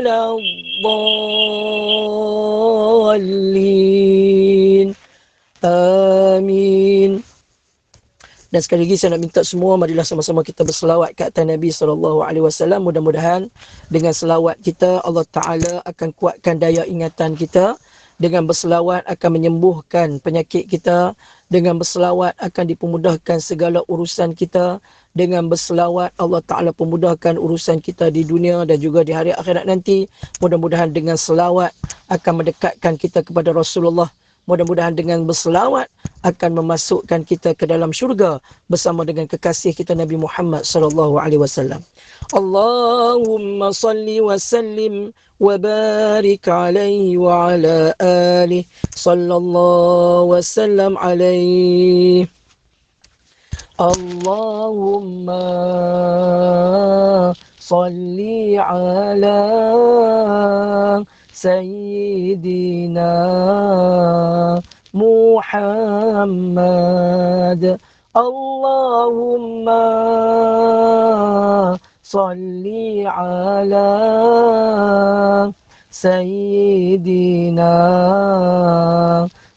ولا الضالين آمين. Dan sekali lagi saya nak minta semua, marilah sama-sama kita berselawat ke atas Nabi SAW. Mudah-mudahan dengan selawat kita, Allah Ta'ala akan kuatkan daya ingatan kita. Dengan berselawat akan menyembuhkan penyakit kita. Dengan berselawat akan dipermudahkan segala urusan kita. Dengan berselawat Allah Ta'ala pemudahkan urusan kita di dunia dan juga di hari akhirat nanti. Mudah-mudahan dengan selawat akan mendekatkan kita kepada Rasulullah. Mudah-mudahan dengan berselawat akan memasukkan kita ke dalam syurga bersama dengan kekasih kita Nabi Muhammad sallallahu alaihi wasallam. Allahumma salli wa sallim wa barik alaihi wa ala alihi sallallahu wasallam alaihi. Allahumma salli ala Sayyidina Muhammad. Allahumma salli ala Sayyidina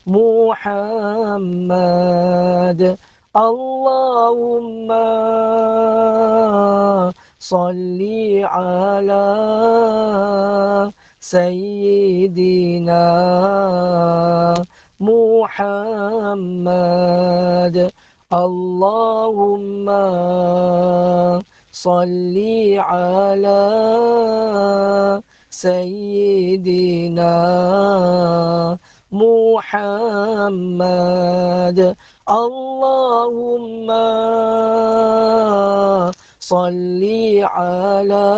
Muhammad. Allahumma salli ala Sayyidina Muhammad. Allahumma salli ala Sayyidina Muhammad. Allahumma salli ala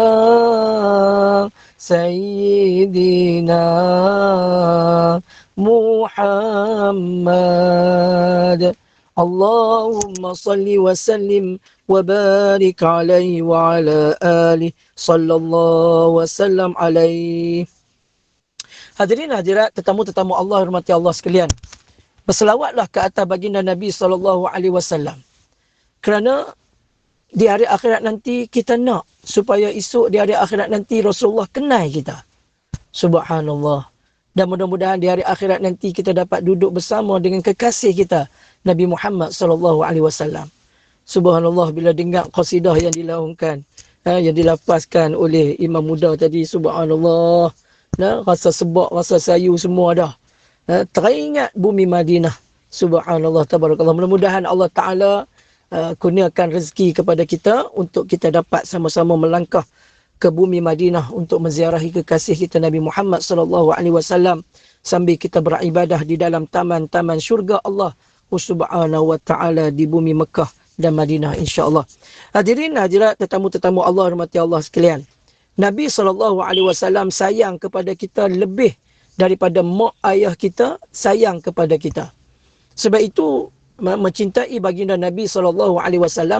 Sayyidina Muhammad. Allahumma salli wa sallim wa barik alaihi wa ala alihi sallallahu wasallam alaihi. Hadirin hadirat, tetamu-tetamu Allah, hormati Allah sekalian. Berselawatlah ke atas baginda Nabi SAW. Kerana di hari akhirat nanti kita nak supaya esok di hari akhirat nanti Rasulullah kenal kita. Subhanallah. Dan mudah-mudahan di hari akhirat nanti kita dapat duduk bersama dengan kekasih kita Nabi Muhammad SAW. Subhanallah, bila dengar qasidah yang dilaungkan, yang dilafazkan oleh imam muda tadi, subhanallah, rasa sebab, rasa sayu semua dah. Teringat bumi Madinah. Subhanallah, tabarakallah. Mudah-mudahan Allah Ta'ala kurniakan rezeki kepada kita untuk kita dapat sama-sama melangkah ke bumi Madinah untuk menziarahi kekasih kita Nabi Muhammad SAW sambil kita beribadah di dalam taman-taman syurga Allah Subhanahu wa Ta'ala di bumi Mekah dan Madinah, insya-Allah. Hadirin hadirat, tetamu-tetamu Allah, hormati Allah sekalian. Nabi SAW sayang kepada kita lebih daripada mak ayah kita sayang kepada kita. Sebab itu mencintai baginda Nabi SAW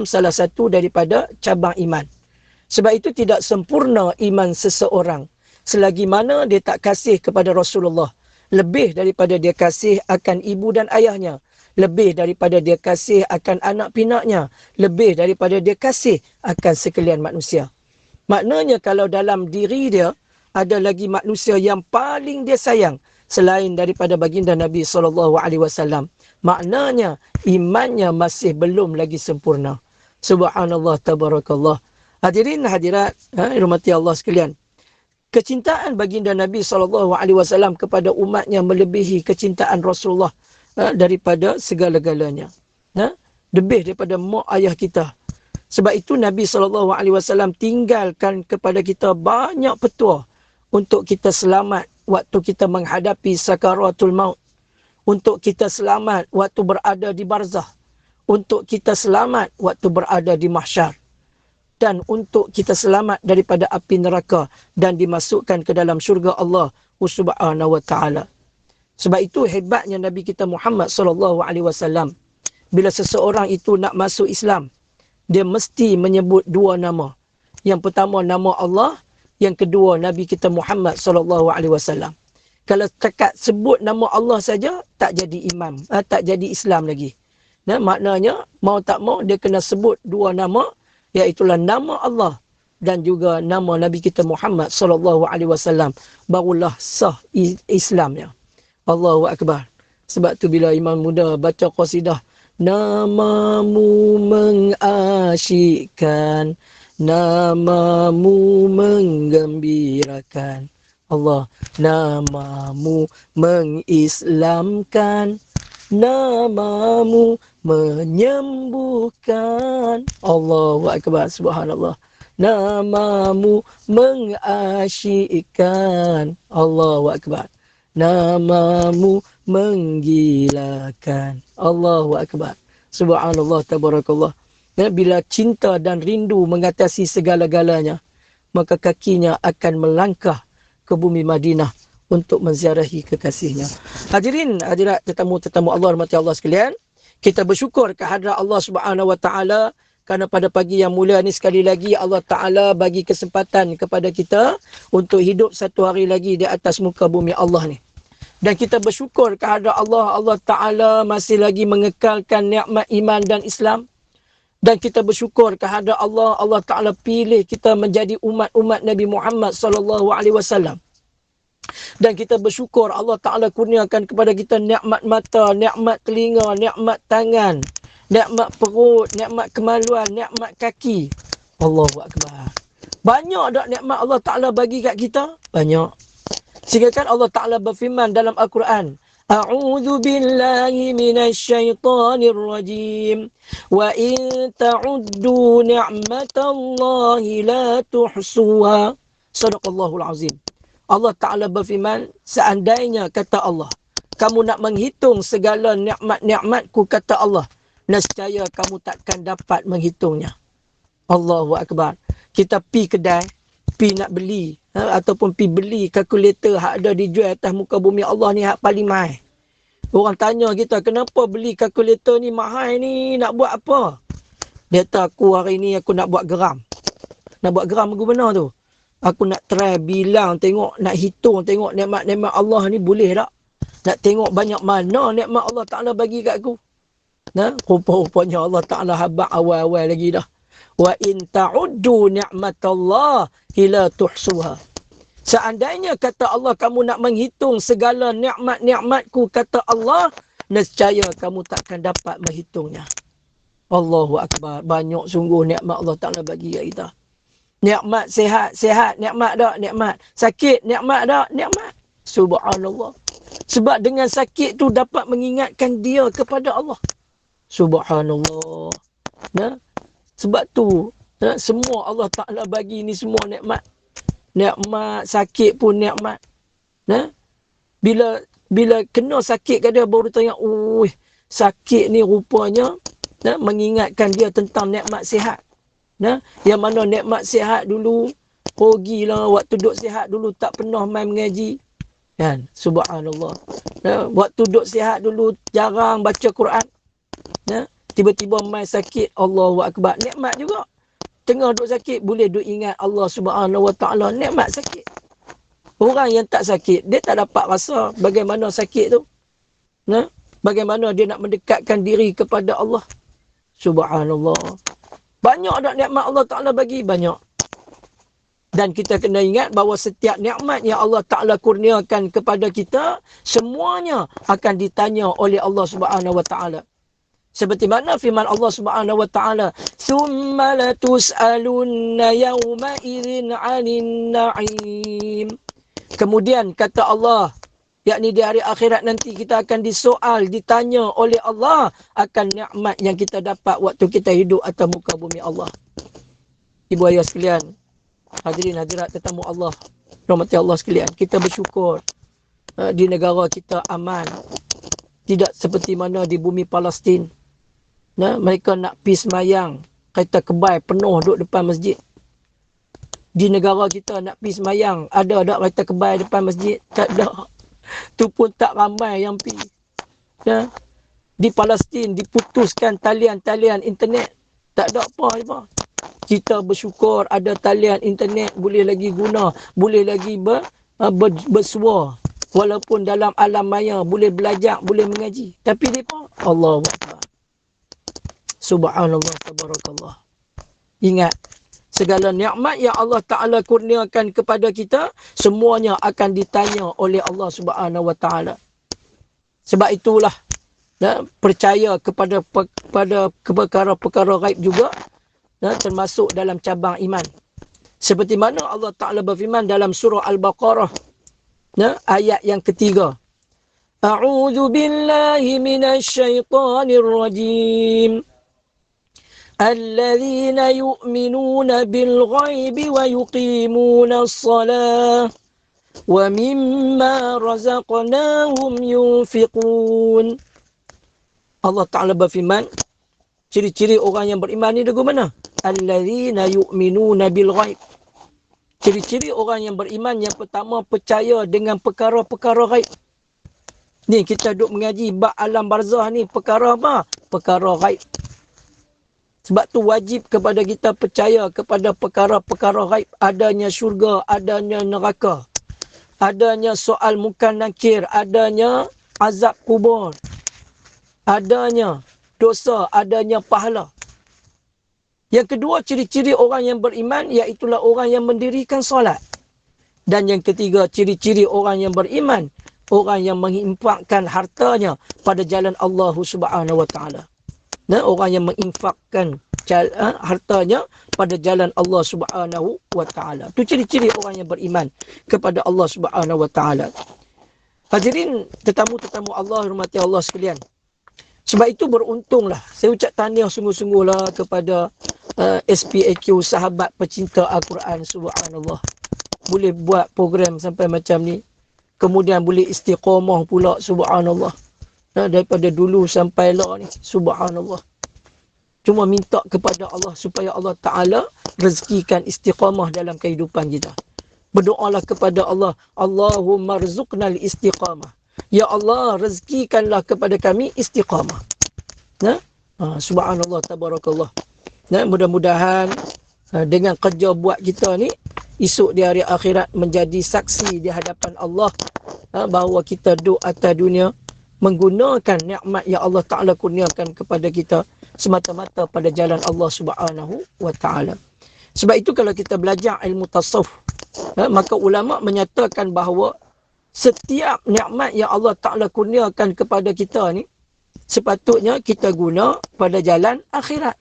salah satu daripada cabang iman. Sebab itu tidak sempurna iman seseorang selagi mana dia tak kasih kepada Rasulullah lebih daripada dia kasih akan ibu dan ayahnya, lebih daripada dia kasih akan anak pinaknya, lebih daripada dia kasih akan sekalian manusia. Maknanya kalau dalam diri dia ada lagi manusia yang paling dia sayang selain daripada baginda Nabi SAW, maknanya imannya masih belum lagi sempurna. Subhanallah, tabarakallah. Hadirin hadirat, hormati Allah sekalian. Kecintaan baginda Nabi SAW kepada umatnya melebihi kecintaan Rasulullah daripada segala-galanya. Lebih daripada mak ayah kita. Sebab itu Nabi SAW tinggalkan kepada kita banyak petua untuk kita selamat waktu kita menghadapi sakaratul maut. Untuk kita selamat waktu berada di barzah. Untuk kita selamat waktu berada di mahsyar. Dan untuk kita selamat daripada api neraka dan dimasukkan ke dalam syurga Allah Subhanahu wa Ta'ala. Sebab itu hebatnya Nabi kita Muhammad SAW. Bila seseorang itu nak masuk Islam, dia mesti menyebut dua nama. Yang pertama nama Allah, yang kedua Nabi kita Muhammad SAW. Kalau cakap sebut nama Allah saja, tak jadi imam, tak jadi Islam lagi. Maknanya mau tak mau dia kena sebut dua nama, iaitulah nama Allah dan juga nama Nabi kita Muhammad sallallahu alaihi wasallam, barulah sah Islamnya. Allahu akbar. Sebab tu bila imam muda baca qasidah, namamu mengasyikkan, namamu menggembirakan. Allah, namamu mengislamkan, namamu menyembuhkan. Allahu akbar, subhanallah. Namamu mengasyikkan. Allahu akbar. Namamu menggilakan. Allahu akbar. Subhanallah, tabarakallah. Ya, bila cinta dan rindu mengatasi segala-galanya, maka kakinya akan melangkah ke bumi Madinah untuk menziarahi kekasihnya. Hadirin, hadirat, tetamu-tetamu Allah, rahmati Allah sekalian, kita bersyukur kehadrat Allah Subhanahu Wa Taala kerana pada pagi yang mulia ni sekali lagi Allah Taala bagi kesempatan kepada kita untuk hidup satu hari lagi di atas muka bumi Allah ni. Dan kita bersyukur kehadrat Allah, Allah Ta'ala masih lagi mengekalkan nikmat iman dan Islam. Dan kita bersyukur kehadrat Allah, Allah Ta'ala pilih kita menjadi umat-umat Nabi Muhammad SAW. Dan kita bersyukur Allah Ta'ala kurniakan kepada kita nikmat mata, nikmat telinga, nikmat tangan, nikmat perut, nikmat kemaluan, nikmat kaki. Allahu Akbar. Banyak tak nikmat Allah Ta'ala bagi kat kita? Banyak. Sehingga kan Allah Ta'ala berfirman dalam Al-Quran, A'udhu billahi minasyaitanir rajim, wa in ta'uddu ni'matallahi la tuhsuha. Sadaqallahul azim. Allah Ta'ala berfirman, seandainya kata Allah, kamu nak menghitung segala nikmat-nikmatku kata Allah, nescaya kamu takkan dapat menghitungnya. Allahu Akbar. Kita pi kedai, pi nak beli, ataupun pi beli kalkulator hak ada dijual atas muka bumi Allah ni hak paling mahal. Orang tanya kita, kenapa beli kalkulator ni mahal ni, nak buat apa? Dia kata, aku hari ni aku nak buat geram. Nak buat geram aku benar tu. Aku nak try bilang, tengok, nak hitung, tengok nikmat-nikmat Allah ni boleh tak? Nak tengok banyak mana nikmat Allah Ta'ala bagi kat aku. Nah, rupa-rupanya Allah Ta'ala habaq awal-awal lagi dah. Wa in ta'uddu ni'matallahi la tuhsuha. Seandainya kata Allah kamu nak menghitung segala nikmat-nikmatku kata Allah, nescaya kamu takkan dapat menghitungnya. Allahu Akbar. Banyak sungguh nikmat Allah Ta'ala bagi kat kita. Nikmat sihat, sihat, nikmat tak? Nikmat. Sakit, nikmat tak? Nikmat. Subhanallah. Sebab dengan sakit tu dapat mengingatkan dia kepada Allah. Subhanallah. Nah, sebab tu semua Allah Ta'ala bagi ni semua nikmat. Nikmat, sakit pun nikmat. Nah, bila kena sakit kat dia baru tanya, sakit ni rupanya mengingatkan dia tentang nikmat sihat. Nah, yang mana nikmat sihat dulu, rugilah waktu duduk sihat dulu tak pernah main mengaji. Kan? Subhanallah. Nah, waktu duduk sihat dulu jarang baca Quran. Nah, tiba-tiba main sakit, Allahu Akbar. Nikmat juga. Tengah duduk sakit, boleh duduk ingat Allah Subhanahu Wa Ta'ala. Nikmat sakit. Orang yang tak sakit, dia tak dapat rasa bagaimana sakit tu. Nah, bagaimana dia nak mendekatkan diri kepada Allah. Subhanallah. Banyak tak nikmat Allah Ta'ala bagi? Banyak. Dan kita kena ingat bahawa setiap nikmat yang Allah Ta'ala kurniakan kepada kita, semuanya akan ditanya oleh Allah Subhanahu Wa Ta'ala. Seperti mana firman Allah Subhanahu Wa Ta'ala, "Tsumma latus'alunna yawma idzin 'anil na'im." Kemudian kata Allah, yakni di hari akhirat nanti kita akan disoal, ditanya oleh Allah akan nikmat yang kita dapat waktu kita hidup atas muka bumi Allah. Ibu ayah sekalian, hadirin hadirat tetamu Allah, rahmati Allah sekalian, kita bersyukur di negara kita aman. Tidak seperti mana di bumi Palestin. Nah, mereka nak pergi semayang, kereta kebai penuh duduk depan masjid. Di negara kita nak pergi semayang, ada tak kereta kebai depan masjid? Tak ada. Tu pun tak ramai yang pergi. Ya. Di Palestin diputuskan talian-talian internet. Tak ada apa. Kita bersyukur ada talian internet, boleh lagi guna, boleh lagi bersuara. Walaupun dalam alam maya boleh belajar, boleh mengaji. Tapi mereka, Allahu Akbar. Subhanallah, tabarakallah. Ingat, Segala nikmat yang Allah Ta'ala kurniakan kepada kita, semuanya akan ditanya oleh Allah Subhanahu Wa Ta'ala. Sebab itulah, percaya kepada perkara-perkara gaib juga, termasuk dalam cabang iman. Seperti mana Allah Ta'ala berfirman dalam surah Al-Baqarah, ayat yang ketiga. A'udzu billahi minasy syaithanir rajim. Alladzina yu'minuna bil ghaibi wa yuqimuna as-salah wa mimma razaqnahum yunfiqun. Allah Ta'ala berfirman, ciri-ciri orang yang beriman ni lagu mana? Alladzina yu'minuna bil ghaib. Ciri-ciri orang yang beriman yang pertama, percaya dengan perkara-perkara ghaib. Ni kita duk mengaji bab alam barzah ni, perkara apa? Perkara ghaib. Sebab tu wajib kepada kita percaya kepada perkara-perkara ghaib. Adanya syurga, adanya neraka, adanya soal munkar nakir, adanya azab kubur, adanya dosa, adanya pahala. Yang kedua, ciri-ciri orang yang beriman, iaitulah orang yang mendirikan solat. Dan yang ketiga, ciri-ciri orang yang beriman, orang yang menginfakkan hartanya pada jalan Allah Subhanahu Wa Ta'ala. Orang yang menginfakkan hartanya pada jalan Allah Subhanahu Wa Ta'ala. Itu ciri-ciri orang yang beriman kepada Allah Subhanahu Wa Ta'ala. Hadirin tetamu-tetamu Allah, hormati Allah sekalian. Sebab itu beruntunglah. Saya ucap tahniah sungguh-sungguhlah kepada SPAQ, sahabat pecinta Al-Quran. Subhanallah. Boleh buat program sampai macam ni. Kemudian boleh istiqamah pula. Subhanallah. Daripada dulu sampai lah ni. Subhanallah. Cuma minta kepada Allah supaya Allah Ta'ala rezekikan istiqamah dalam kehidupan kita. Berdoalah kepada Allah. Allahumma rzuqnal istiqamah. Ya Allah, rezekikanlah kepada kami istiqamah. Subhanallah, tabarakallah. Mudah-mudahan dengan kerja buat kita ni, esok di hari akhirat menjadi saksi di hadapan Allah bahawa kita duduk atas dunia menggunakan nikmat yang Allah Ta'ala kurniakan kepada kita semata-mata pada jalan Allah Subhanahu Wa Ta'ala. Sebab itu kalau kita belajar ilmu tasawuf, maka ulama menyatakan bahawa setiap nikmat yang Allah Ta'ala kurniakan kepada kita ni, sepatutnya kita guna pada jalan akhirat.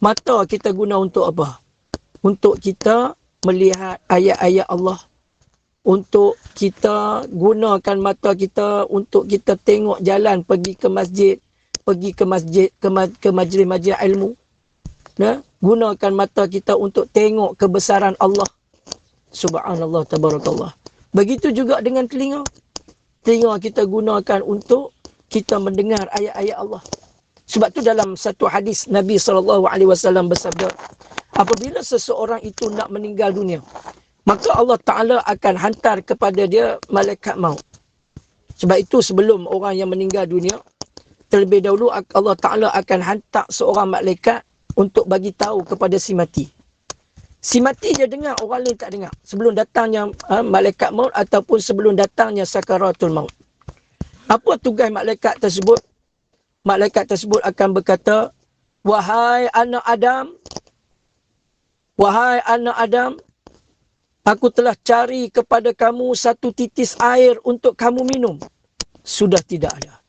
Mata kita guna untuk apa? Untuk kita melihat ayat-ayat Allah. Untuk kita gunakan mata kita untuk kita tengok jalan pergi ke masjid, ke majlis-majlis ilmu. Gunakan mata kita untuk tengok kebesaran Allah. Subhanallah, tabarakallah. Begitu juga dengan telinga. Telinga kita gunakan untuk kita mendengar ayat-ayat Allah. Sebab tu dalam satu hadis Nabi SAW bersabda, apabila seseorang itu nak meninggal dunia, maka Allah Ta'ala akan hantar kepada dia malaikat maut. Sebab itu sebelum orang yang meninggal dunia, terlebih dahulu Allah Ta'ala akan hantar seorang malaikat untuk bagi tahu kepada si mati. Si mati dia dengar, orang lain tak dengar. Sebelum datangnya malaikat maut ataupun sebelum datangnya sakaratul maut. Apa tugas malaikat tersebut? Malaikat tersebut akan berkata, wahai anak Adam, aku telah cari kepada kamu satu titis air untuk kamu minum. Sudah tidak ada.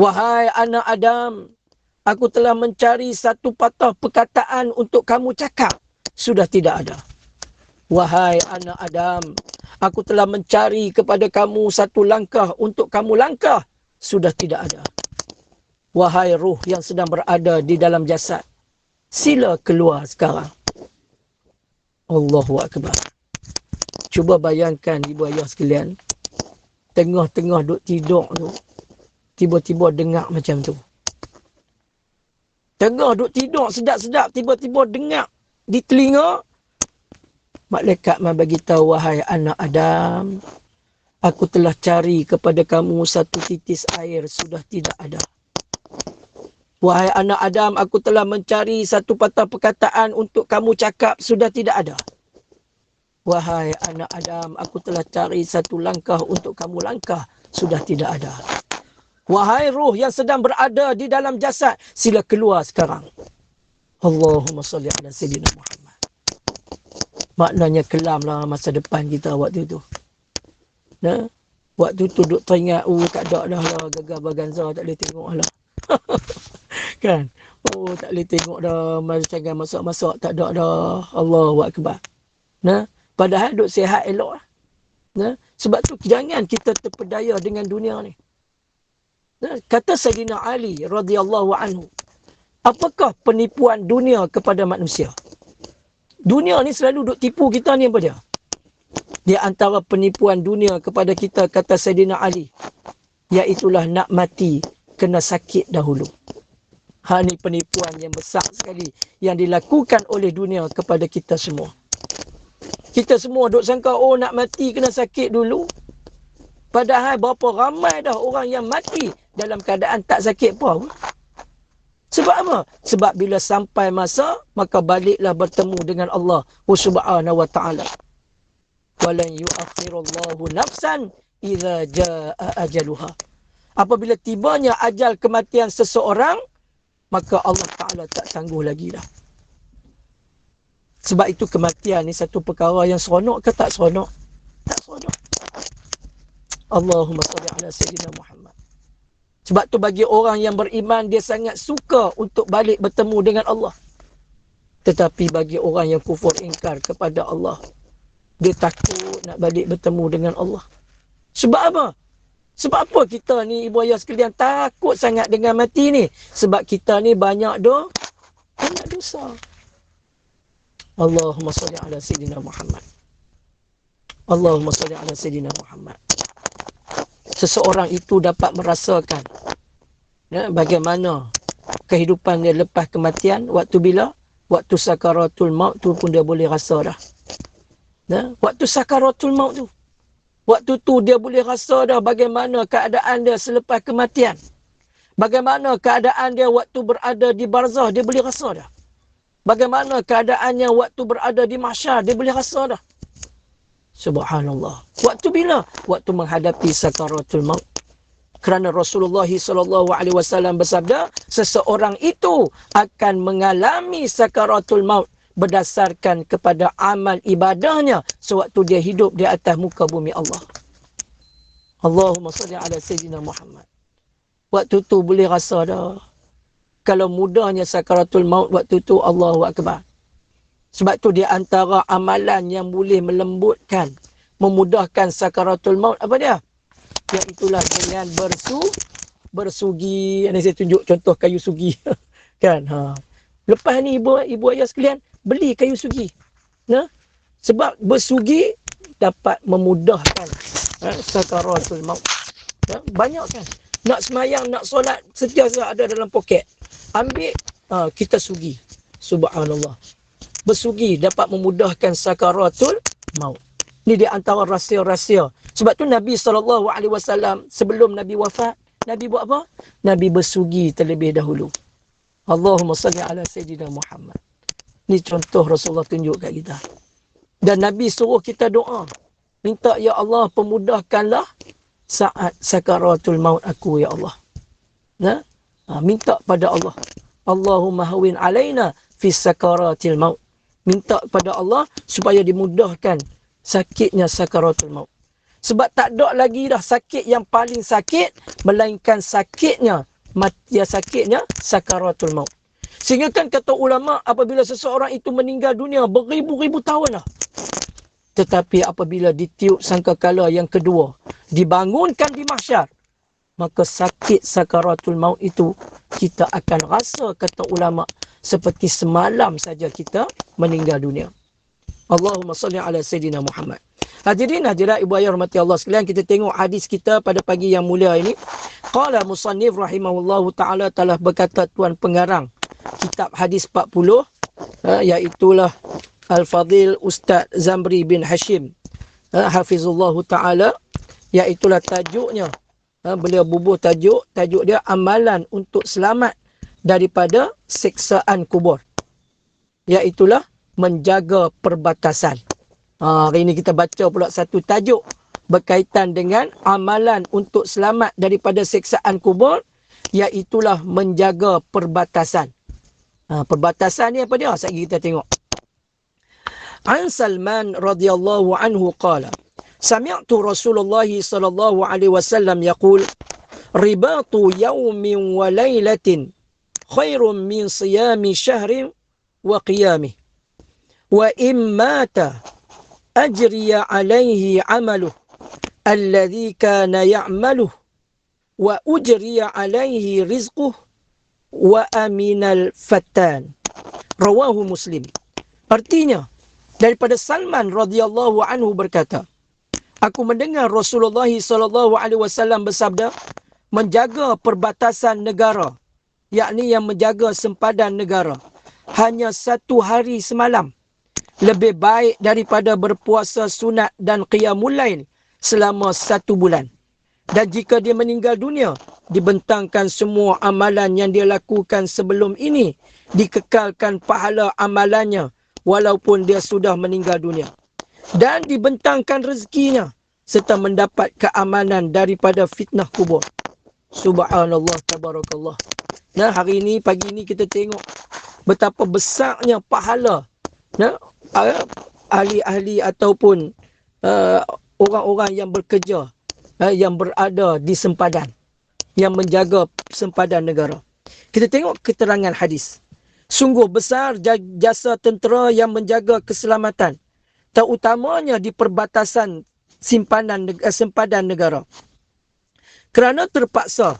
Wahai anak Adam, aku telah mencari satu patah perkataan untuk kamu cakap. Sudah tidak ada. Wahai anak Adam, aku telah mencari kepada kamu satu langkah untuk kamu langkah. Sudah tidak ada. Wahai ruh yang sedang berada di dalam jasad, sila keluar sekarang. Allahu Akbar. Cuba bayangkan ibu ayah sekalian, tengah-tengah duk tidur tu, tiba-tiba dengar macam tu. Tengah duk tidur sedap-sedap, tiba-tiba dengar di telinga, malaikat bagi tahu, wahai anak Adam, aku telah cari kepada kamu satu titis air, sudah tidak ada. Wahai anak Adam, aku telah mencari satu patah perkataan untuk kamu cakap, sudah tidak ada. Wahai anak Adam, aku telah cari satu langkah untuk kamu langkah, sudah tidak ada. Wahai ruh yang sedang berada di dalam jasad, sila keluar sekarang. Allahumma salli ala Sayyidina Muhammad. Maknanya kelam lah masa depan kita waktu tu. Nah, waktu tu duk teringat, tak ada dah lah Gagal Baganza, tak boleh tengok lah. Kan? Tak boleh tengok dah macam masak-masak, tak ada dah. Allahu Akbar. Nah, padahal duk sihat elok lah. Nah, sebab tu jangan kita terpedaya dengan dunia ni. Nah, kata Sayyidina Ali radhiyallahu anhu, apakah penipuan dunia kepada manusia? Dunia ni selalu duk tipu kita ni apa dia? Di antara penipuan dunia kepada kita, kata Sayyidina Ali, iaitulah nak mati kena sakit dahulu. Ni penipuan yang besar sekali yang dilakukan oleh dunia kepada kita semua. Kita semua duk sangka, nak mati kena sakit dulu. Padahal berapa ramai dah orang yang mati dalam keadaan tak sakit pun. Sebab apa? Sebab bila sampai masa, maka baliklah bertemu dengan Allah Subhanahu wa ta'ala. Walan yu'akhirullahu nafsan idza jaa ajaluha. Apabila tibanya ajal kematian seseorang, maka Allah Ta'ala tak tangguh lagi dah. Sebab itu kematian ni satu perkara yang seronok ke tak seronok? Tak seronok. Allahumma salli ala Sayyidina Muhammad. Sebab tu bagi orang yang beriman, dia sangat suka untuk balik bertemu dengan Allah. Tetapi bagi orang yang kufur ingkar kepada Allah, dia takut nak balik bertemu dengan Allah. Sebab apa? Sebab apa kita ni ibu ayah sekalian takut sangat dengan mati ni? Sebab kita ni banyak dosa. Allahumma salli ala Sayyidina Muhammad. Allahumma salli ala Sayyidina Muhammad. Seseorang itu dapat merasakan bagaimana kehidupan dia lepas kematian. Waktu bila? Waktu sakaratul maut tu pun dia boleh rasa dah. Waktu sakaratul maut tu, waktu tu dia boleh rasa dah bagaimana keadaan dia selepas kematian. Bagaimana keadaan dia waktu berada di barzah, dia boleh rasa dah. Bagaimana keadaannya waktu berada di mahsyar, dia boleh rasa dah. Subhanallah. Waktu bila? Waktu menghadapi sakaratul maut. Kerana Rasulullah SAW bersabda, seseorang itu akan mengalami sakaratul maut berdasarkan kepada amal ibadahnya sewaktu dia hidup di atas muka bumi Allah. Allahumma salli ala Sayyidina Muhammad. Waktu tu boleh rasa dah. Kalau mudahnya sakaratul maut waktu tu, Allahu Akbar. Sebab tu di antara amalan yang boleh melembutkan, memudahkan sakaratul maut, apa dia? Iaitulah dengan bersugi. Ini saya tunjuk contoh kayu sugi. Kan? Lepas ni ibu ayah sekalian, beli kayu sugi. Sebab bersugi dapat memudahkan sakaratul maut. Banyak kan? Nak semayang, nak solat, sentiasa ada dalam poket. Ambil, kita sugi. Subhanallah. Bersugi dapat memudahkan sakaratul maut. Ini di antara rahsia-rahsia. Sebab tu Nabi SAW sebelum Nabi wafat, Nabi buat apa? Nabi bersugi terlebih dahulu. Allahumma salli ala Sayyidina Muhammad. Ini contoh Rasulullah tunjuk kat kita. Dan Nabi suruh kita doa. Minta, ya Allah, pemudahkanlah saat sakaratul maut aku, ya Allah. Minta pada Allah. Allahumma hawin alaina fi sakaratil maut. Minta kepada Allah supaya dimudahkan sakitnya sakaratul maut. Sebab tak ada lagi dah sakit yang paling sakit, melainkan sakitnya sakaratul maut. Sehingga kan kata ulama, apabila seseorang itu meninggal dunia beribu-ribu tahun lah. Tetapi apabila ditiup sangkakala yang kedua, dibangunkan di mahsyar, maka sakit sakaratul maut itu kita akan rasa, kata ulama, seperti semalam saja kita meninggal dunia. Allahumma salli ala Sayyidina Muhammad. Hadirin hadirat ibu ayah rahmati Allah sekalian, kita tengok hadis kita pada pagi yang mulia ini. Qala musannif rahimahullahu ta'ala, telah berkata tuan pengarang kitab hadis 40, iaitulah Al-Fadhil Ustaz Zamri bin Hashim, hafizullahu ta'ala, iaitulah tajuknya. Beliau bubuh tajuk dia amalan untuk selamat daripada siksaan kubur. Iaitulah menjaga perbatasan. Hari ini kita baca pula satu tajuk berkaitan dengan amalan untuk selamat daripada siksaan kubur, iaitulah menjaga perbatasan. Perbatasan ni apa dia? Sekejap kita tengok. An Salman radhiyallahu anhu qala sami'tu Rasulullah sallallahu alaihi wasallam yaqul ribatu yawmin wa laylatin khairun min siyami syahrin wa qiyamih wa in mata ajriya alaihi amaluh alladhi kana ya'maluh wa ujriya alaihi rizquh wa aminal fattan. Rawahu Muslim. Artinya, daripada Salman radhiyallahu anhu berkata, aku mendengar Rasulullah sallallahu alaihi wasallam bersabda, menjaga perbatasan negara, yakni yang menjaga sempadan negara, hanya 1 hari semalam lebih baik daripada berpuasa sunat dan qiyamul lail selama 1 bulan. Dan jika dia meninggal dunia, dibentangkan semua amalan yang dia lakukan sebelum ini, dikekalkan pahala amalannya walaupun dia sudah meninggal dunia. Dan dibentangkan rezekinya serta mendapat keamanan daripada fitnah kubur. Subhanallah, tabarakallah. Nah, hari ini, pagi ini kita tengok betapa besarnya pahala ahli-ahli ataupun orang-orang yang bekerja, yang berada di sempadan, yang menjaga sempadan negara. Kita tengok keterangan hadis. Sungguh besar jasa tentera yang menjaga keselamatan, terutamanya di perbatasan sempadan negara. Kerana terpaksa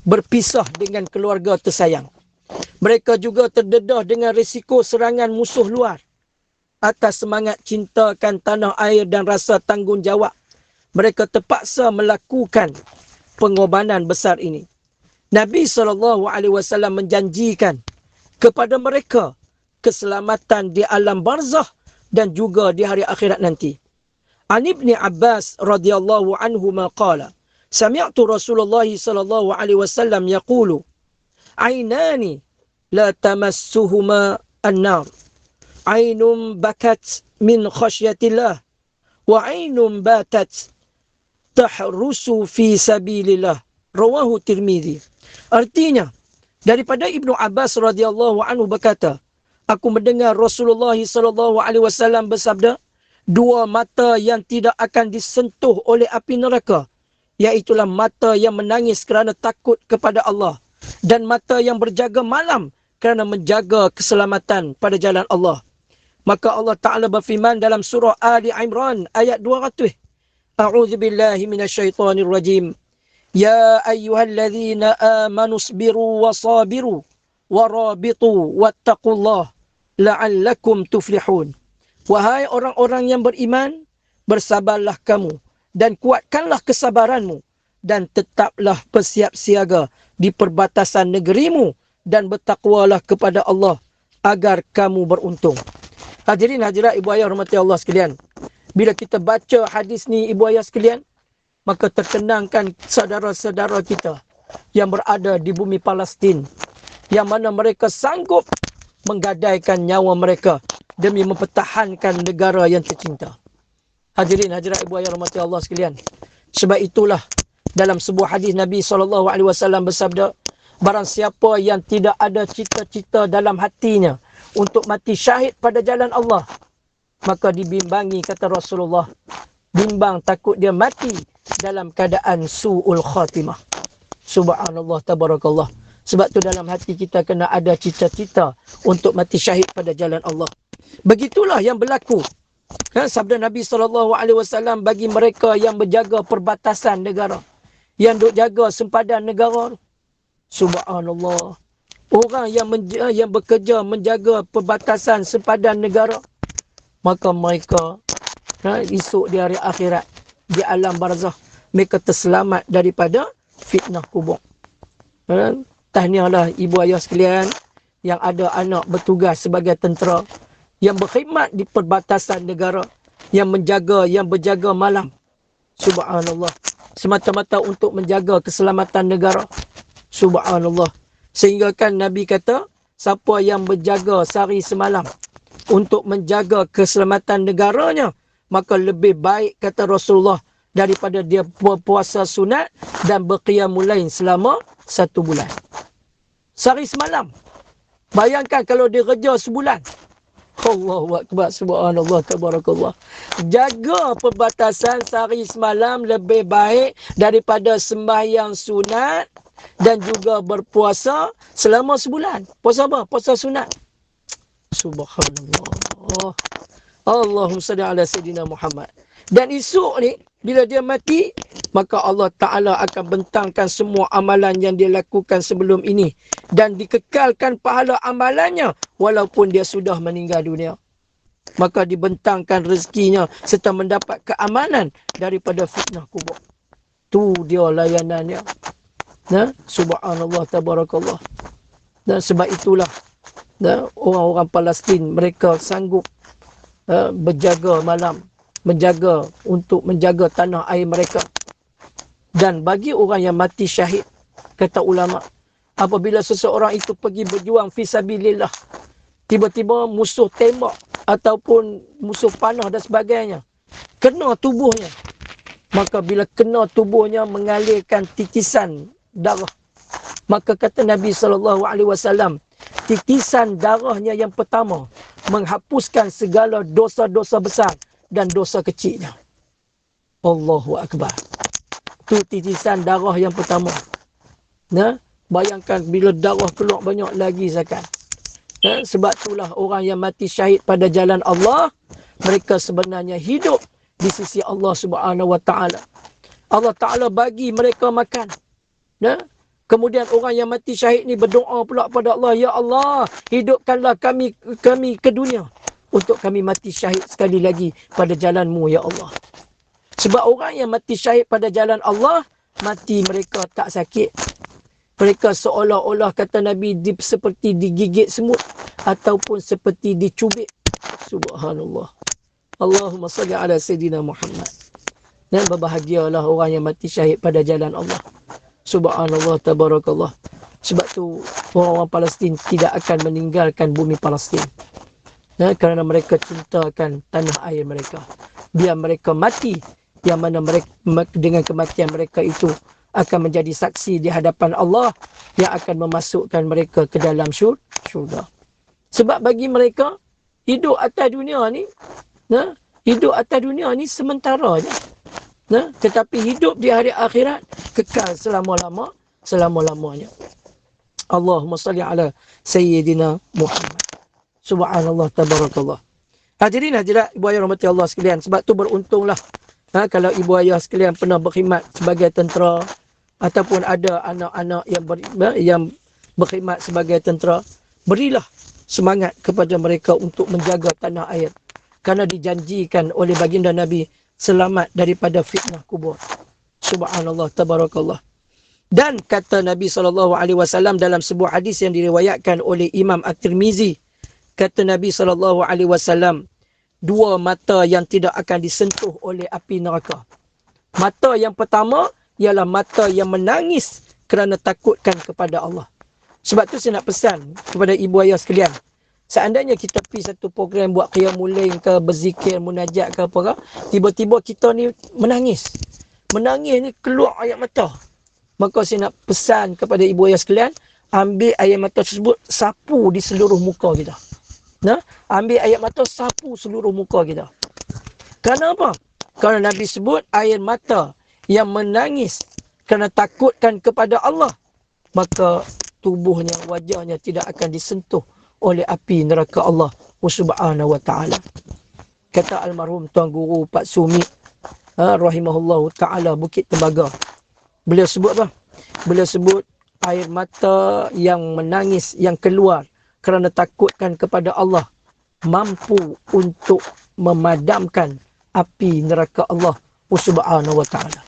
berpisah dengan keluarga tersayang, mereka juga terdedah dengan risiko serangan musuh luar. Atas semangat cintakan tanah air dan rasa tanggungjawab, mereka terpaksa melakukan pengorbanan besar ini. Nabi SAW menjanjikan kepada mereka keselamatan di alam barzah dan juga di hari akhirat nanti. An Ibni Abbas radhiyallahu anhu qala sami'tu Rasulullah sallallahu alaihi wasallam yaqulu aynani la tamassuhuma an-nar aynun bakat min khasyatillah wa aynun batat tahrusu fi sabilillah. Rawahu Tirmizi. Artinya, daripada Ibnu Abbas radhiyallahu anhu berkata, aku mendengar Rasulullah sallallahu alaihi wasallam bersabda, 2 mata yang tidak akan disentuh oleh api neraka, iaitulah mata yang menangis kerana takut kepada Allah dan mata yang berjaga malam kerana menjaga keselamatan pada jalan Allah. Maka Allah Ta'ala berfirman dalam surah Ali Imran ayat 200. A'udzu billahi minasyaitonir rajim. Ya ayyuhalladzina amanu sabiru wa sabiru wa rabitu wattaqullah la'allakum tuflihun. Wahai orang-orang yang beriman, bersabarlah kamu dan kuatkanlah kesabaranmu dan tetaplah bersiap siaga di perbatasan negerimu dan bertakwalah kepada Allah agar kamu beruntung. Hadirin hadirat ibu ayah rahmati Allah sekalian. Bila kita baca hadis ni ibu ayah sekalian, maka terkenangkan saudara-saudara kita yang berada di bumi Palestin, yang mana mereka sanggup menggadaikan nyawa mereka demi mempertahankan negara yang tercinta. Hadirin hadirat ibu ayah rahmati Allah sekalian. Sebab itulah dalam sebuah hadis Nabi SAW bersabda, barang siapa yang tidak ada cita-cita dalam hatinya untuk mati syahid pada jalan Allah, maka dibimbangi, kata Rasulullah, bimbang takut dia mati dalam keadaan su'ul khatimah. Subhanallah, tabarakallah. Sebab tu dalam hati kita kena ada cita-cita untuk mati syahid pada jalan Allah. Begitulah yang berlaku. Sabda Nabi SAW bagi mereka yang berjaga perbatasan negara, yang duk jaga sempadan negara. Subhanallah. Orang yang bekerja menjaga perbatasan sempadan negara, maka mereka esok di hari akhirat, di alam barzah, mereka terselamat daripada fitnah kubur. Tahniahlah ibu ayah sekalian yang ada anak bertugas sebagai tentera, yang berkhidmat di perbatasan negara, yang berjaga malam. Subhanallah. Semata-mata untuk menjaga keselamatan negara. Subhanallah. Sehingga kan Nabi kata, siapa yang berjaga sehari semalam untuk menjaga keselamatan negaranya, maka lebih baik, kata Rasulullah, daripada dia berpuasa sunat dan berqiyamul lail selama 1 bulan. Sehari semalam. Bayangkan kalau dia kerja sebulan. Allahu Akbar, subhanallah, tabarakallah. Jaga perbatasan sehari semalam lebih baik daripada sembahyang sunat dan juga berpuasa selama sebulan. Puasa apa? Puasa sunat. Subhanallah. Allahumma salli ala Sayyidina Muhammad. Dan esok ni, bila dia mati, maka Allah Ta'ala akan bentangkan semua amalan yang dia lakukan sebelum ini. Dan dikekalkan pahala amalannya, walaupun dia sudah meninggal dunia. Maka dibentangkan rezekinya, serta mendapat keamanan daripada fitnah kubur. Tu dia layanannya. Nah, subhanallah, tabarakallah. Dan sebab itulah, orang-orang Palestin, mereka sanggup berjaga malam, untuk menjaga tanah air mereka. Dan bagi orang yang mati syahid, kata ulama, apabila seseorang itu pergi berjuang fisabilillah, tiba-tiba musuh tembak ataupun musuh panah dan sebagainya, kena tubuhnya, maka bila kena tubuhnya mengalirkan titisan darah, maka kata Nabi SAW, titisan darahnya yang pertama menghapuskan segala dosa-dosa besar dan dosa kecilnya. Allahu Akbar. Tu titisan darah yang pertama. Nah, bayangkan bila darah keluar banyak lagi zakat. Nah, sebab itulah orang yang mati syahid pada jalan Allah, mereka sebenarnya hidup di sisi Allah Subhanahu Wa Taala. Allah Taala bagi mereka makan. Nah, kemudian orang yang mati syahid ni berdoa pula pada Allah, ya Allah, hidupkanlah kami ke dunia untuk kami mati syahid sekali lagi pada jalan-Mu, ya Allah. Sebab orang yang mati syahid pada jalan Allah, mati mereka tak sakit. Mereka seolah-olah, kata Nabi, seperti digigit semut ataupun seperti dicubit. Subhanallah. Allahumma salli ala Sayyidina Muhammad. Dan berbahagialah orang yang mati syahid pada jalan Allah. Subhanallah, tabarakallah. Sebab tu orang-orang Palestin tidak akan meninggalkan bumi Palestin. Kerana mereka cintakan tanah air mereka. Biar mereka mati, yang mana mereka, dengan kematian mereka itu akan menjadi saksi di hadapan Allah yang akan memasukkan mereka ke dalam syurga. Sebab bagi mereka, hidup atas dunia ni, sementara je. Tetapi hidup di hari akhirat kekal selama-lamanya. Allahumma salli ala Sayyidina Muhammad. Subhanallah, tabarakallah. Hadirin hadirat ibu ayah rahmati Allah sekalian. Sebab tu beruntunglah kalau ibu ayah sekalian pernah berkhidmat sebagai tentera, ataupun ada anak-anak yang berkhidmat sebagai tentera, berilah semangat kepada mereka untuk menjaga tanah air. Kerana dijanjikan oleh baginda Nabi selamat daripada fitnah kubur. Subhanallah, tabarakallah. Dan kata Nabi SAW dalam sebuah hadis yang diriwayatkan oleh Imam At-Tirmizi, kata Nabi SAW, dua mata yang tidak akan disentuh oleh api neraka. Mata yang pertama ialah mata yang menangis kerana takutkan kepada Allah. Sebab tu saya nak pesan kepada ibu ayah sekalian, seandainya kita pergi satu program buat qiyamul lail ke, berzikir, munajat ke apa, tiba-tiba kita ni menangis ni keluar air mata, maka saya nak pesan kepada ibu ayah sekalian, ambil air mata tersebut, sapu di seluruh muka kita. Ambil air mata, sapu seluruh muka kita. Kerana apa? Kerana Nabi sebut air mata yang menangis kerana takutkan kepada Allah, maka tubuhnya, wajahnya tidak akan disentuh oleh api neraka Allah Subhanahu wa ta'ala. Kata almarhum Tuan Guru Pak Sumi rahimahullahu ta'ala Bukit Tembaga, beliau sebut apa? Beliau sebut air mata yang menangis, yang keluar kerana takutkan kepada Allah, mampu untuk memadamkan api neraka Allah Subhanahu wa ta'ala.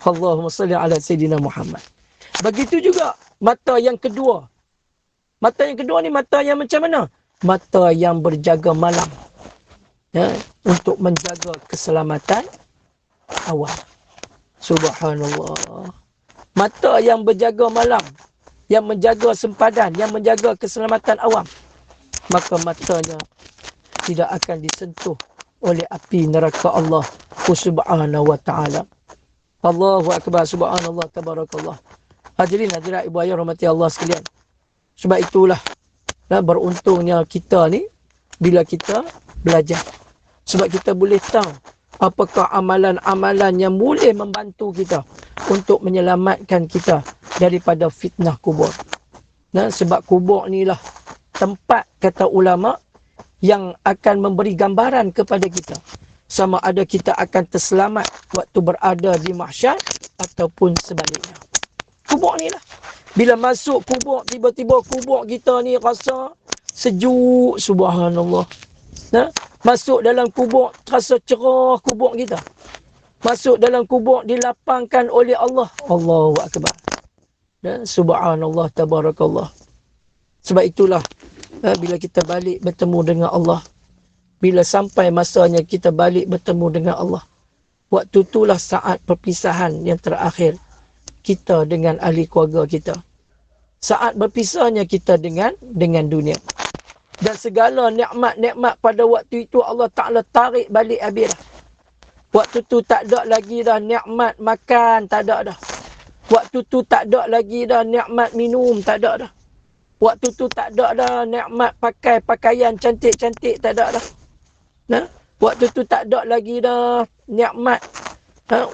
Allahumma salli ala Sayyidina Muhammad. Begitu juga mata yang kedua. Mata yang kedua ni mata yang macam mana? Mata yang berjaga malam. Untuk menjaga keselamatan awam. Subhanallah. Mata yang berjaga malam, yang menjaga sempadan, yang menjaga keselamatan awam, maka matanya tidak akan disentuh oleh api neraka Allah Subhanahu wa ta'ala. Allahu Akbar, subhanallah, tabarakallah. Hadirin hadirat ibu ayah rahmati Allah sekalian. Sebab itulah beruntungnya kita ni bila kita belajar. Sebab kita boleh tahu apakah amalan-amalan yang boleh membantu kita untuk menyelamatkan kita daripada fitnah kubur. Nah, sebab kubur ni lah tempat, kata ulama, yang akan memberi gambaran kepada kita sama ada kita akan terselamat waktu berada di mahsyar ataupun sebaliknya. Kubur ni lah. Bila masuk kubur, tiba-tiba kubur kita ni rasa sejuk, subhanallah. Nah, masuk dalam kubur terasa cerah kubur kita. Masuk dalam kubur dilapangkan oleh Allah. Allahu akbar. Nah, subhanallah, tabarakallah. Sebab itulah bila kita balik bertemu dengan Allah, bila sampai masanya kita balik bertemu dengan Allah, waktu itulah saat perpisahan yang terakhir kita dengan ahli keluarga kita. Saat berpisahnya kita dengan dunia. Dan segala nikmat-nikmat pada waktu itu Allah Ta'ala tarik balik habis dah. Waktu tu tak ada lagi dah nikmat makan, tak ada dah. Waktu tu tak ada lagi dah nikmat minum, tak ada dah. Waktu tu tak ada dah nikmat pakai pakaian cantik-cantik, tak ada dah. Nah, waktu tu tak ada lagi dah nikmat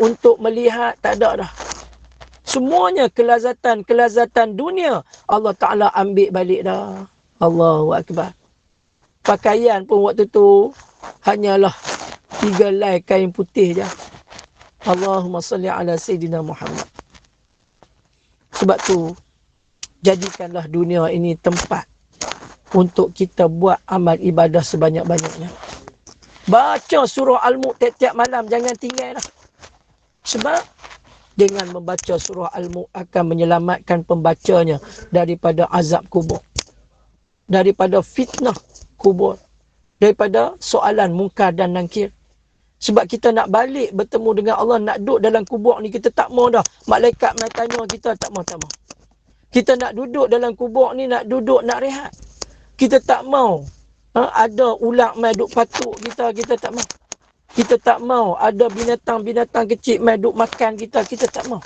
untuk melihat, tak ada dah. Semuanya kelazatan dunia Allah Ta'ala ambil balik dah. Allahu akbar. Pakaian pun waktu tu hanyalah 3 helai kain putih je. Allahumma salli ala Sayyidina Muhammad. Sebab tu jadikanlah dunia ini tempat untuk kita buat amal ibadah sebanyak-banyaknya. Baca surah Al-Mulk tiap-tiap malam, jangan tinggal dah. Sebab dengan membaca surah Al-Mulk akan menyelamatkan pembacanya daripada azab kubur, daripada fitnah kubur, daripada soalan mungkar dan nakir. Sebab kita nak balik bertemu dengan Allah, nak duduk dalam kubur ni kita tak mau dah. Malaikat mai tanya kita, tak mau. Kita nak duduk dalam kubur ni, nak duduk, nak rehat. Kita tak mau ada ular mai duk patuk kita tak mau. Kita tak mau ada binatang-binatang kecil mai duk makan kita tak mau.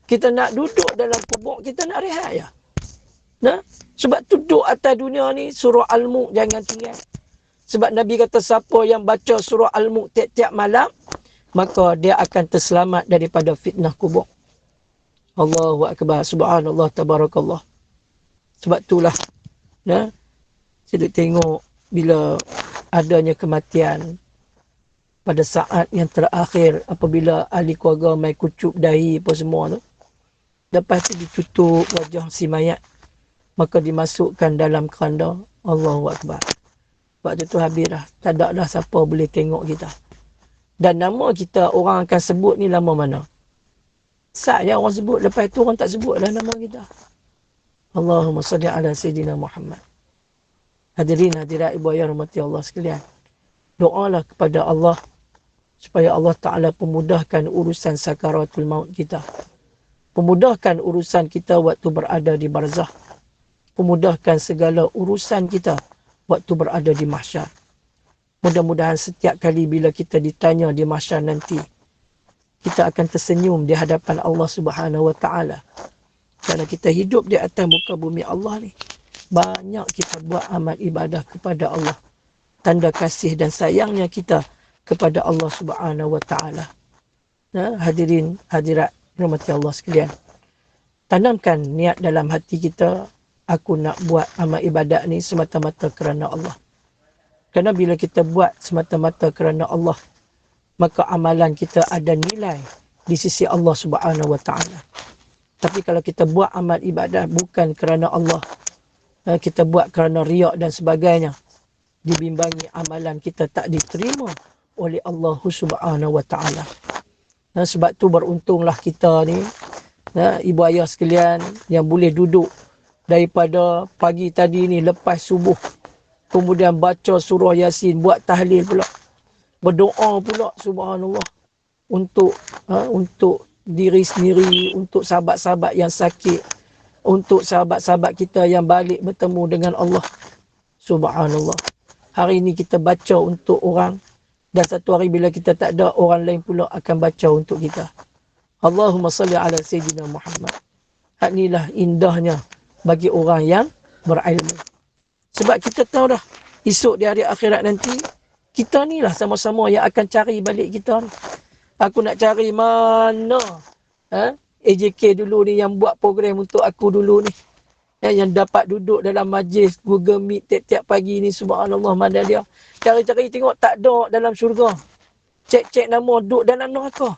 Kita nak duduk dalam kubur, kita nak rehat ya. Nah, sebab duduk atas dunia ni surah Al-Mulk jangan tinggal. Sebab Nabi kata siapa yang baca surah Al-Mulk tiap-tiap malam, maka dia akan terselamat daripada fitnah kubur. Allahu akbar, subhanallah, tabarakallah. Sebab itulah saya tengok bila adanya kematian pada saat yang terakhir, apabila ahli keluarga mai kucup dahi apa semua tu, lepas tu ditutup wajah si mayat, maka dimasukkan dalam keranda. Allahu akbar. Waktu tu habis dah, tak ada dah siapa boleh tengok kita. Dan nama kita orang akan sebut ni nama mana? Saya orang sebut, lepas tu orang tak sebut dah nama kita. Allahumma salli ala Sayyidina Muhammad. Hadirin hadirat ibu ayah rahmati Allah sekalian. Doalah kepada Allah supaya Allah Ta'ala pemudahkan urusan sakaratul maut kita. Pemudahkan urusan kita waktu berada di barzah. Pemudahkan segala urusan kita waktu berada di mahsyar. Mudah-mudahan setiap kali bila kita ditanya di mahsyar nanti, kita akan tersenyum di hadapan Allah Subhanahu Wa Ta'ala. Kerana kita hidup di atas muka bumi Allah ni, banyak kita buat amal ibadah kepada Allah. Tanda kasih dan sayangnya kita kepada Allah Subhanahu Wa Ta'ala. Hadirin hadirat rahmati Allah sekalian. Tanamkan niat dalam hati kita, aku nak buat amal ibadat ni semata-mata kerana Allah. Kerana bila kita buat semata-mata kerana Allah, maka amalan kita ada nilai di sisi Allah Subhanahu Wa Ta'ala. Tapi kalau kita buat amal ibadah bukan kerana Allah, kita buat kerana riak dan sebagainya, dibimbangi amalan kita tak diterima oleh Allah Subhanahu Wa Ta'ala. Sebab tu beruntunglah kita ni, ibu ayah sekalian, yang boleh duduk daripada pagi tadi ni lepas subuh, kemudian baca surah Yasin, buat tahlil pula, berdoa pula, subhanallah, untuk diri sendiri, untuk sahabat-sahabat yang sakit, untuk sahabat-sahabat kita yang balik bertemu dengan Allah. Subhanallah. Hari ini kita baca untuk orang, dan satu hari bila kita tak ada, orang lain pula akan baca untuk kita. Allahumma salli ala Sayyidina Muhammad. Hak inilah indahnya bagi orang yang berilmu. Sebab kita tahu dah, esok di hari akhirat nanti, kita ni lah sama-sama yang akan cari balik kita ni. Aku nak cari mana AJK dulu ni yang buat program untuk aku dulu ni. Yang dapat duduk dalam majlis Google Meet tiap-tiap pagi ni, subhanallah, mana dia. Cari-cari tengok tak ada dalam syurga. Cek-cek nama duduk dalam neraka.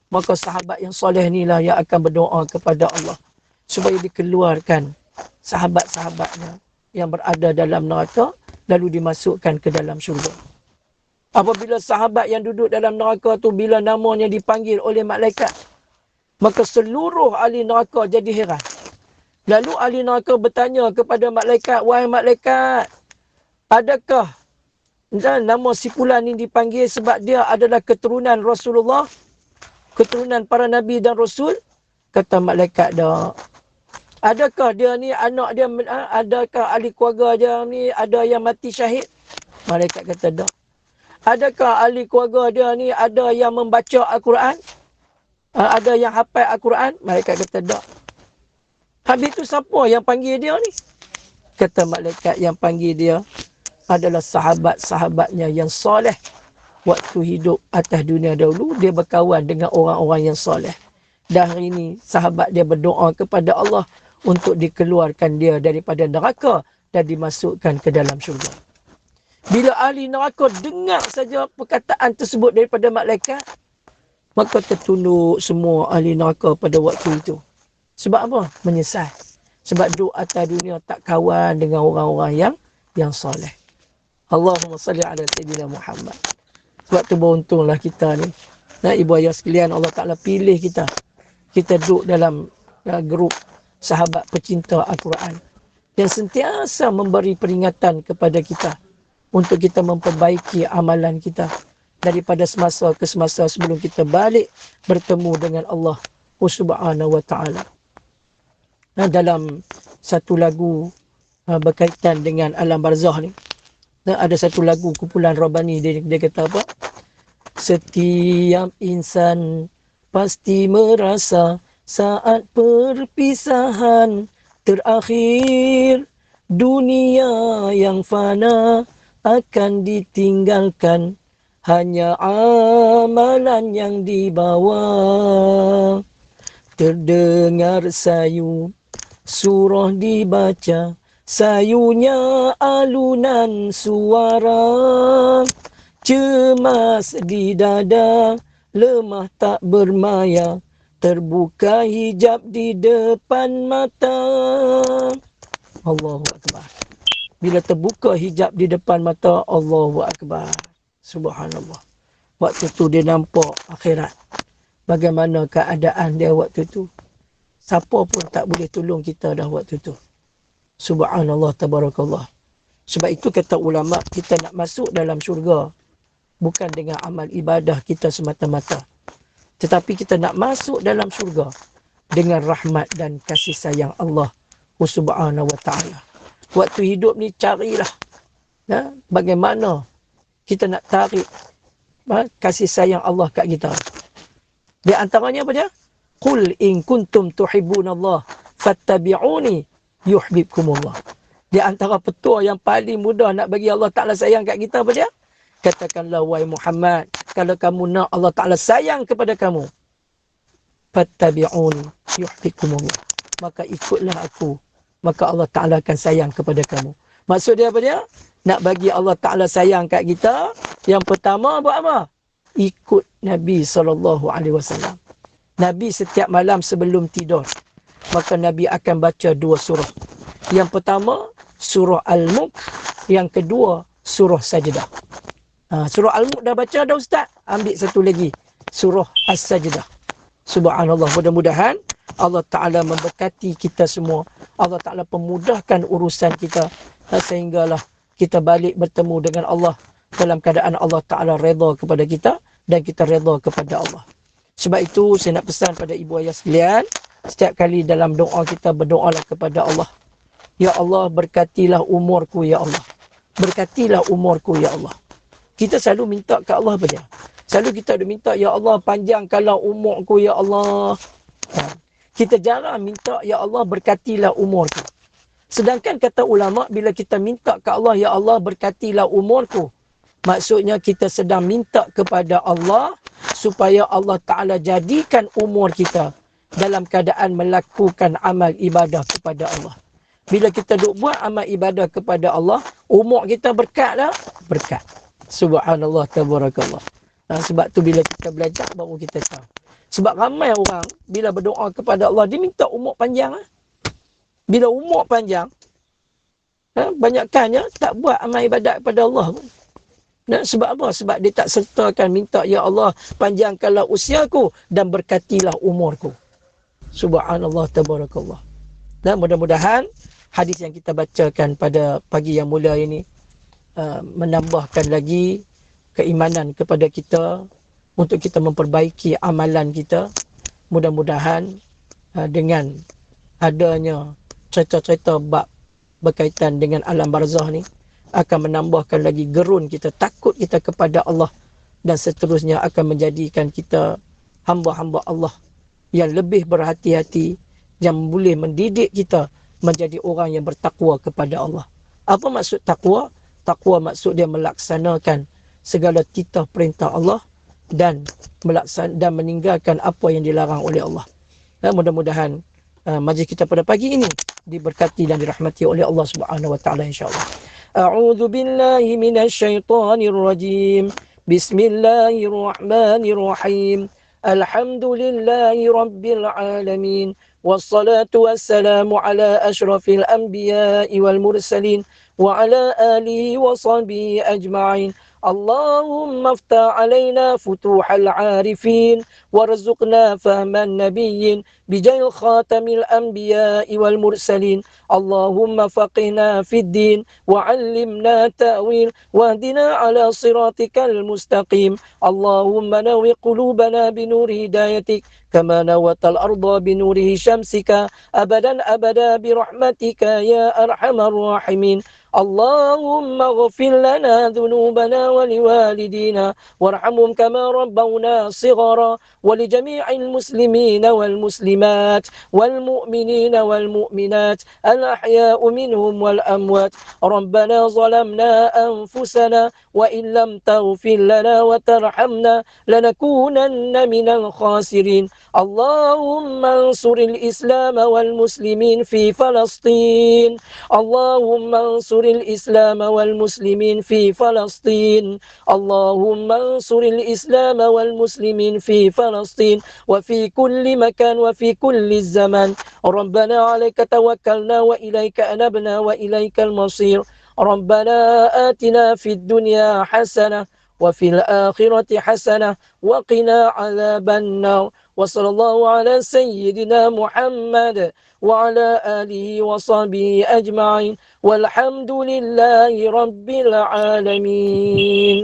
Maka sahabat yang soleh ni lah yang akan berdoa kepada Allah supaya dikeluarkan sahabat-sahabatnya yang berada dalam neraka lalu dimasukkan ke dalam syurga. Apabila sahabat yang duduk dalam neraka tu bila namanya dipanggil oleh malaikat, maka seluruh ahli neraka jadi heran. Lalu ahli neraka bertanya kepada malaikat, wahai malaikat, adakah nama si fulan ni dipanggil sebab dia adalah keturunan Rasulullah, keturunan para nabi dan rasul? Kata malaikat, dah. Adakah dia ni anak dia, adakah ahli keluarga dia ni ada yang mati syahid? Malaikat kata, dah. Adakah ahli keluarga dia ni ada yang membaca Al-Quran? Ada yang hafal Al-Quran? Malaikat kata, dah. Habis tu siapa yang panggil dia ni? Kata malaikat, yang panggil dia adalah sahabat-sahabatnya yang soleh. Waktu hidup atas dunia dahulu, dia berkawan dengan orang-orang yang soleh. Dan hari ini, sahabat dia berdoa kepada Allah untuk dikeluarkan dia daripada neraka dan dimasukkan ke dalam syurga. Bila ahli neraka dengar saja perkataan tersebut daripada malaikat, maka tertunduk semua ahli neraka pada waktu itu. Sebab apa? Menyesal. Sebab duduk atas dunia tak kawan dengan orang-orang yang soleh. Allahumma salli ala Sayyidina Muhammad. Sebab tu beruntunglah kita ni. Nah, ibu ayah sekalian, Allah Ta'ala pilih kita. Kita duduk dalam grup sahabat pecinta Al-Quran yang sentiasa memberi peringatan kepada kita untuk kita memperbaiki amalan kita daripada semasa ke semasa sebelum kita balik bertemu dengan Allah Subhanahu wa Ta'ala. Nah, dalam satu lagu berkaitan dengan alam barzah ni, ada satu lagu kumpulan Rabbani, dia kata apa? Setiap insan pasti merasa saat perpisahan terakhir, dunia yang fana akan ditinggalkan, hanya amalan yang dibawa. Terdengar sayu surah dibaca, sayunya alunan suara, cemas di dada, lemah tak bermaya, terbuka hijab di depan mata. Allahu Akbar. Bila terbuka hijab di depan mata, Allahu Akbar. Subhanallah. Waktu tu dia nampak akhirat. Bagaimana keadaan dia waktu tu. Siapa pun tak boleh tolong kita dah waktu tu. Subhanallah, tabarakallah. Sebab itu kata ulama, kita nak masuk dalam syurga bukan dengan amal ibadah kita semata-mata. Tetapi kita nak masuk dalam syurga dengan rahmat dan kasih sayang Allah Subhanahu wa Ta'ala. Waktu hidup ni carilah bagaimana kita nak tarik kasih sayang Allah kat kita. Di antaranya apa dia? Qul in kuntum tuhibbunallah fattabi'uni yuhibbukumullah. Di antara petua yang paling mudah nak bagi Allah Ta'ala sayang kat kita apa dia? Katakanlah, wahai Muhammad, kalau kamu nak Allah Ta'ala sayang kepada kamu, fattabi'uni yuhibbukumullah, maka ikutlah aku, maka Allah Ta'ala akan sayang kepada kamu. Maksud dia apa dia? Nak bagi Allah Ta'ala sayang kat kita, yang pertama buat apa? Ikut Nabi SAW. Nabi setiap malam sebelum tidur, maka Nabi akan baca 2 surah. Yang pertama, surah Al-Mulk. Yang kedua, surah Sajdah. Surah Al-Mulk dah baca dah Ustaz. Ambil satu lagi, surah As-Sajdah. Subhanallah, mudah-mudahan Allah Ta'ala memberkati kita semua. Allah Ta'ala pemudahkan urusan kita, sehinggalah kita balik bertemu dengan Allah dalam keadaan Allah Ta'ala redha kepada kita dan kita redha kepada Allah. Sebab itu saya nak pesan pada ibu ayah sekalian, setiap kali dalam doa kita berdoalah kepada Allah. Ya Allah, berkatilah umurku ya Allah. Berkatilah umurku ya Allah. Kita selalu minta ke Allah apa dia? Selalu kita ada minta, ya Allah panjangkanlah umurku ya Allah. Kita jarang minta, ya Allah berkatilah umurku. Sedangkan kata ulama, bila kita minta ke Allah, ya Allah berkatilah umurku, maksudnya kita sedang minta kepada Allah supaya Allah Ta'ala jadikan umur kita dalam keadaan melakukan amal ibadah kepada Allah. Bila kita duk buat amal ibadah kepada Allah, umur kita berkat tak? Berkat. Subhanallah, tabarakallah. Sebab tu bila kita belajar, baru kita tahu. Sebab ramai orang, bila berdoa kepada Allah, dia minta umur panjang. Bila umur panjang, banyakkannya tak buat amal ibadat kepada Allah pun. Sebab apa? Sebab dia tak sertakan minta, ya Allah panjangkanlah usiaku dan berkatilah umurku. Subhanallah, tabarakallah. Dan mudah-mudahan hadis yang kita bacakan pada pagi yang mulia ini menambahkan lagi keimanan kepada kita untuk kita memperbaiki amalan kita. Mudah-mudahan dengan adanya cerita-cerita bab berkaitan dengan alam barzah ni akan menambahkan lagi gerun kita, takut kita kepada Allah, dan seterusnya akan menjadikan kita hamba-hamba Allah yang lebih berhati-hati, yang boleh mendidik kita menjadi orang yang bertakwa kepada Allah. Apa maksud takwa? Takwa maksud dia melaksanakan segala titah perintah Allah dan meninggalkan apa yang dilarang oleh Allah. Mudah-mudahan majlis kita pada pagi ini diberkati dan dirahmati oleh Allah Subhanahu wa taala, insya-Allah. A'udzu billahi minasy syaithanir rajim. Bismillahirrahmanirrahim. Alhamdulillahi rabbil alamin. Wassalatu wassalamu ala asyrafil anbiya'i wal mursalin wa ala alihi wa sahbihi ajma'in. اللهم افتح علينا فتوح العارفين وارزقنا فهم النبيين بجاه خاتم الأنبياء والمرسلين. اللهم فقهنا في الدين وعلمنا تأويل واهدنا على صراطك المستقيم. اللهم نوّر قلوبنا بنور هدايتك كما نوّرت الأرض بنور شمسك أبدا أبدا برحمتك يا أرحم الراحمين. اللهم اغفر لنا ذنوبنا ولوالدينا وارحمهم كما ربونا صغارا ولجميع المسلمين والمسلمات والمؤمنين والمؤمنات الأحياء منهم والأموات. ربنا ظلمنا أنفسنا وإن لم تغفر لنا وترحمنا لنكونن من الخاسرين. اللهم انصر الإسلام والمسلمين في فلسطين. اللهم انصر الإسلام والمسلمين في فلسطين. اللهم انصر الإسلام والمسلمين في فلسطين وفي كل مكان وفي كل الزمان. ربنا عليك توكلنا وإليك أنبنا وإليك المصير. ربنا آتنا في الدنيا حسنة وفي الآخرة حسنة وقنا عذاب النار. وصلى الله على سيدنا محمد وعلى آله وصحبه أجمعين والحمد لله رب العالمين.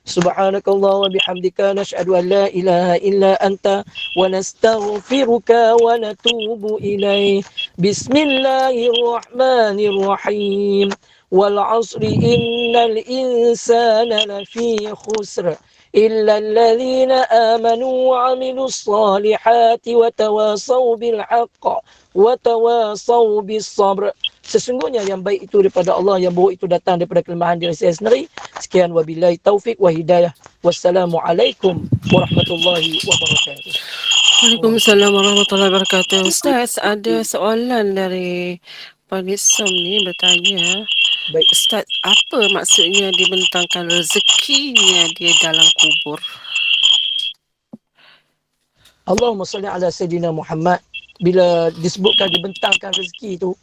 سبحانك الله وبحمدك نشهد أن لا إله إلا أنت ونستغفرك ونتوب إليه. بسم الله الرحمن الرحيم. والعصر إن الإنسان لفي خسر إلا الذين آمنوا وعملوا الصالحات وتواصوا بالحق وتواصوا بالصبر. Sesungguhnya yang baik itu daripada Allah, yang buruk itu datang daripada kelemahan diri saya sendiri. Sekian, wabillahi taufik wa hidayah. Wassalamualaikum warahmatullahi wabarakatuh. Waalaikumsalam warahmatullahi wabarakatuh. Ustaz, ada soalan dari Panisam ni bertanya, Baik. Ustaz, apa maksudnya dibentangkan rezekinya dia dalam kubur? Allahumma salli ala Sayyidina Muhammad. Bila disebutkan dibentangkan rezeki itu,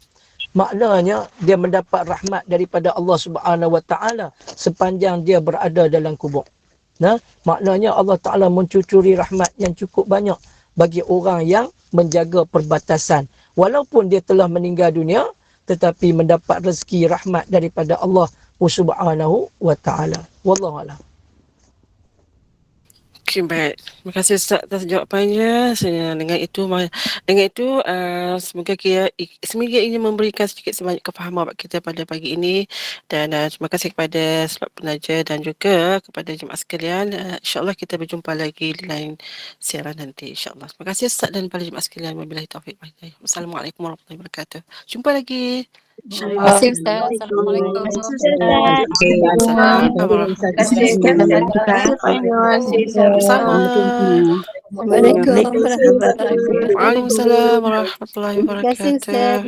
maknanya dia mendapat rahmat daripada Allah Subhanahu Wa Taala sepanjang dia berada dalam kubur. Maknanya Allah Taala mencucuri rahmat yang cukup banyak bagi orang yang menjaga perbatasan. Walaupun dia telah meninggal dunia, tetapi mendapat rezeki rahmat daripada Allah Subhanahu Wa Taala. Wallahu a'lam. Okey, baik. Terima kasih Ustaz atas jawapannya. Dengan itu semoga semoga ini memberikan sedikit sebanyak kefahaman buat kita pada pagi ini, dan terima kasih kepada sebab penaja dan juga kepada jemaah sekalian. InsyaAllah kita berjumpa lagi di lain siaran nanti, insyaAllah. Terima kasih Ustaz dan para jemaah sekalian. Wabillahi taufiq wal hidayah. Wassalamualaikum warahmatullahi wabarakatuh. Jumpa lagi. Terima kasih Ustaz. Assalamualaikum. Waalaikumsalam warahmatullahi wabarakatuh. Sama. Assalamualaikum warahmatullahi wabarakatuh. Waalaikumsalam warahmatullahi Terima kasih wabarakatuh. Ustaz.